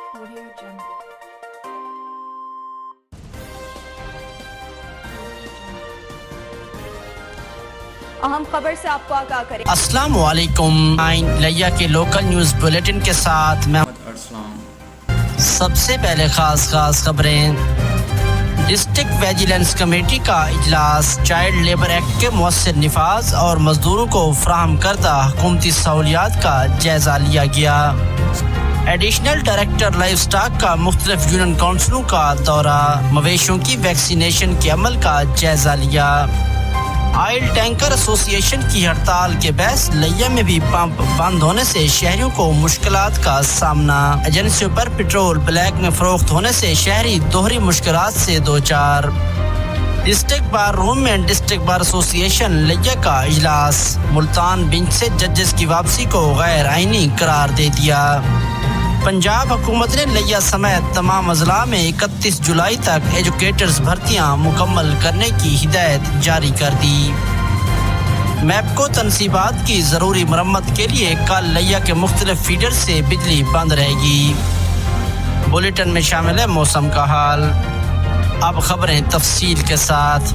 Audio Jungle. अहम खबर से आपको आगाह करें। अस्सलाम वालेकुम। लिया के लोकल न्यूज़ बुलेटिन के साथ मैं सबसे पहले खास खबरें। डिस्ट्रिक्ट विजिलेंस कमेटी का इजलास चाइल्ड लेबर एक्ट के मौसर निफाज और मजदूरों को फराहम करदा हुकूमती सहूलियात का जायजा लिया गया। एडिशनल डायरेक्टर लाइफ स्टॉक का मुख्तलिफ यूनियन काउंसिलों का दौरा, मवेशियों की वैक्सीनेशन के अमल का जायजा लिया। ऑयल टैंकर एसोसिएशन की हड़ताल के बहस, लिया में भी पंप बंद होने से शहरियों को मुश्किलात का सामना। एजेंसियों पर पेट्रोल ब्लैक में फरोख्त होने से शहरी दोहरी मुश्किलात से दो चार। डिस्ट्रिक्ट बार रूम में डिस्ट्रिक्ट बार एसोसिएशन लिया का इजलास, मुल्तान बेंच से जजेस की वापसी को गैर आईनी करार दे दिया। पंजाब हुकूमत ने लिया समेत तमाम अजला में 31 जुलाई तक एजुकेटर्स भर्तियां मुकम्मल करने की हिदायत जारी कर दी। मैपको तनसीबात की ज़रूरी मरम्मत के लिए कल लिया के मुख्तलिफ फीडर से बिजली बंद रहेगी। बुलेटिन में शामिल है मौसम का हाल। अब खबरें तफसील के साथ।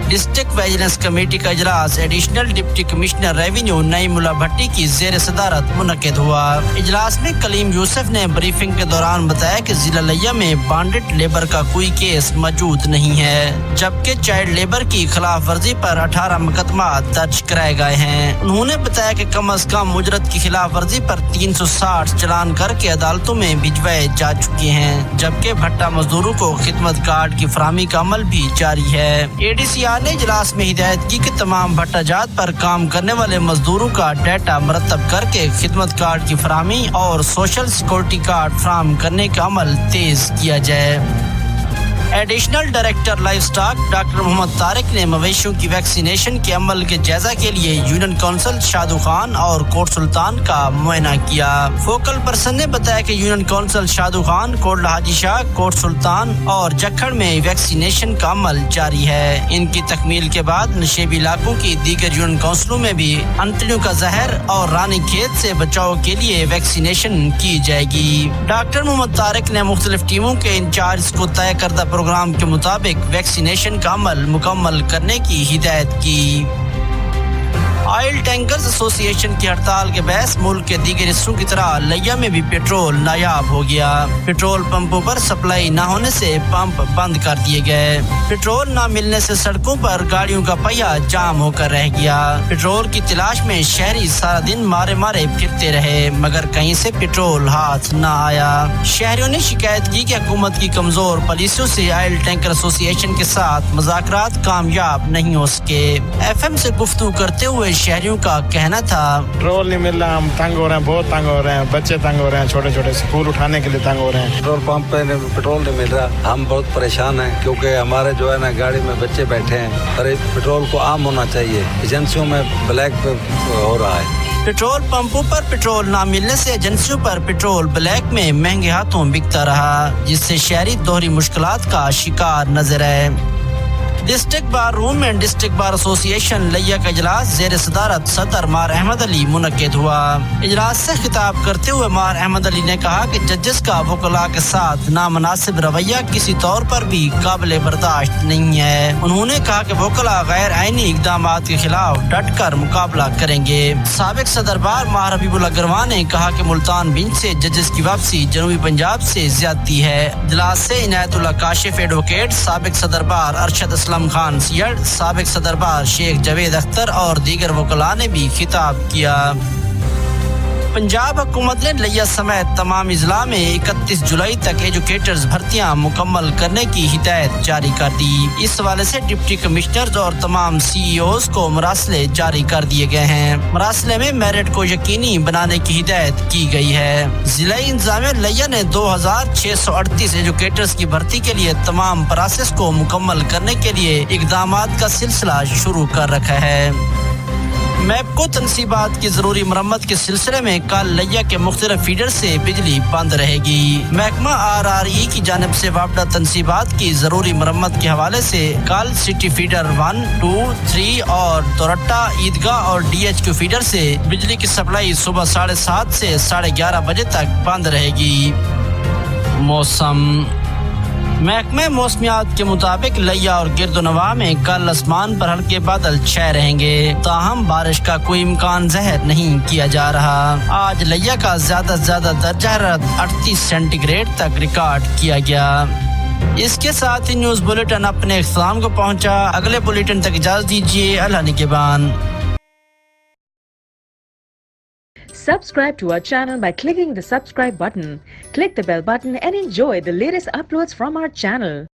डिस्ट्रिक्ट विजिलेंस कमेटी का इजलास additional deputy commissioner revenue Naeemullah Bhatti की जेर सदारत मुनक्किद हुआ। इजलास में कलीम यूसुफ ने ब्रीफिंग के दौरान बताया कि जिला लिया में बांडेड लेबर का कोई केस मौजूद नहीं है, जबकि चाइल्ड लेबर की खिलाफ वर्जी पर 18 मुकदमा दर्ज कराए गए हैं। उन्होंने बताया कि कम अज कम उजरत की खिलाफ वर्जी पर 360 चलान करके अदालतों में भिजवाए जा चुके हैं, जबकि भट्टा मजदूरों को खिदमत कार्ड की फराहमी का अमल भी जारी है। ADCR ने इजलास में हिदायत की कि तमाम भट्टा जात पर काम करने वाले मजदूरों का डाटा मरतब करके खिदमत कार्ड की फराहमी और सोशल सिक्योरिटी कार्ड फराहम करने का अमल तेज किया जाए। Additional director livestock doctor Mohammad Tariq ने मवेशियों की वैक्सीनेशन के अमल के जायजा के लिए यूनियन काउंसिल शादू खान और कोट सुल्तान का मुआयना किया। फोकल पर्सन ने बताया कि यूनियन काउंसिल शादू खान, कोटला हाजी शाह, कोट सुल्तान और जखड़ में वैक्सीनेशन का अमल जारी है। इनकी तकमील के बाद नशेबी इलाकों की दीगर यूनियन काउंसिलों में भी अंतड़ियों का जहर और रानी खेत से बचाव के लिए वैक्सीनेशन की जाएगी। डॉक्टर मोहम्मद तारिक ने मुख्तलिफ टीमों के इंचार्ज को तय करदा प्रोग्राम के मुताबिक वैक्सीनेशन का अमल मुकम्मल करने की हिदायत की। ऑयल टैंकर्स एसोसिएशन की हड़ताल के बहस, मुल्क के दीगर हिस्सों की तरह लिया में भी पेट्रोल नायाब हो गया। पेट्रोल पंपों पर सप्लाई न होने से पंप बंद कर दिए गए। पेट्रोल न मिलने से सड़कों पर गाड़ियों का पहिया जाम होकर रह गया। पेट्रोल की तलाश में शहरी सारा दिन मारे मारे फिरते रहे, मगर कहीं से पेट्रोल हाथ न आया। शहरियों ने शिकायत की कि हुकूमत की कमजोर पॉलिसियों से ऑयल टैंकर एसोसिएशन के साथ मुज़ाकरात कामयाब नहीं हो सके। FM से गुफ्तगू करते हुए शहरियों का कहना था, पेट्रोल नहीं मिल रहा, हम तंग हो रहे हैं, बहुत तंग हो रहे हैं, बच्चे तंग हो रहे हैं, छोटे छोटे स्कूल उठाने के लिए तंग हो रहे हैं। पेट्रोल पंप पे पेट्रोल नहीं मिल रहा, हम बहुत परेशान हैं, क्योंकि हमारे जो है ना गाड़ी में बच्चे बैठे हैं। अरे पेट्रोल को आम होना चाहिए, एजेंसियों में ब्लैक पे हो रहा है। पेट्रोल पंपों पर पेट्रोल न मिलने से एजेंसियों पर पेट्रोल ब्लैक में महंगे हाथों बिकता रहा, जिससे शहरी दोहरी मुश्किलात का शिकार नजर आए। डिस्ट्रिक्ट बार रूम में डिस्ट्रिक्ट बार एसोसिएशन लिया का इजलास जेर सदारत सदर मार अहमद अली मुनक्किद हुआ। इजलास से खिताब करते हुए मार अहमद अली ने कहा कि जजेस का वकला के साथ नामनासिब रवैया किसी तौर पर भी काबिल बर्दाश्त नहीं है। उन्होंने कहा कि वकला गैर आईनी इकदाम के खिलाफ डट कर मुकाबला करेंगे। साबिक सदर बार मार हबीबुल्लाह गरवान ने कहा कि मुल्तान बेंच से जजेस की वापसी जनूबी पंजाब से ज्यादती है। इजलास से इनायतुल्लाह काशिफ एडवोकेट, साबिक सदर बार अरशद असलम खान सियड, साबिक सदर बार शेख जावेद अख्तर और दीगर वकला ने भी खिताब किया। पंजाब हुकूमत ने लिया समेत तमाम अजला में 31 जुलाई तक एजुकेटर्स भर्तियां मुकम्मल करने की हिदायत जारी कर दी। इस हवाले से डिप्टी कमिश्नर्स और तमाम CEOs को मरासले जारी कर दिए गए हैं। मरासले में मेरिट को यकीनी बनाने की हिदायत की गई है। जिला इंतजामिया लिया ने 2638 एजुकेटर्स की भर्ती के लिए तमाम प्रोसेस को मुकम्मल करने के लिए इकदामात का सिलसिला शुरू कर रखा है। मैपको तनसीबात की जरूरी मरम्मत के सिलसिले में कल लिया के मुख्तलिफ फीडर से बिजली बंद रहेगी। महकमा RRE की जानिब से वापडा तनसीबात की जरूरी मरम्मत के हवाले से कल सिटी फीडर 1, 2, 3 और दोरट्टा, ईदगाह और DHQ फीडर से बिजली की सप्लाई सुबह 7:30 से 11:30 बजे तक बंद रहेगी। मौसम। महकमे मौसमियात के मुताबिक लिया और गिरदोनवा में कल आसमान पर हल्के बादल छाए रहेंगे, ताहम बारिश का कोई इम्कान ज़ाहिर नहीं किया जा रहा। आज लिया का ज्यादा से ज्यादा दर्जा हरारत 38 सेंटीग्रेड तक रिकॉर्ड किया गया। इसके साथ ही न्यूज बुलेटिन अपने इख्तिताम को पहुंचा। अगले बुलेटिन तक इजाजत दीजिए। अल्लाह निगहबान। Subscribe to our channel by clicking the subscribe button. Click the bell button and enjoy the latest uploads from our channel.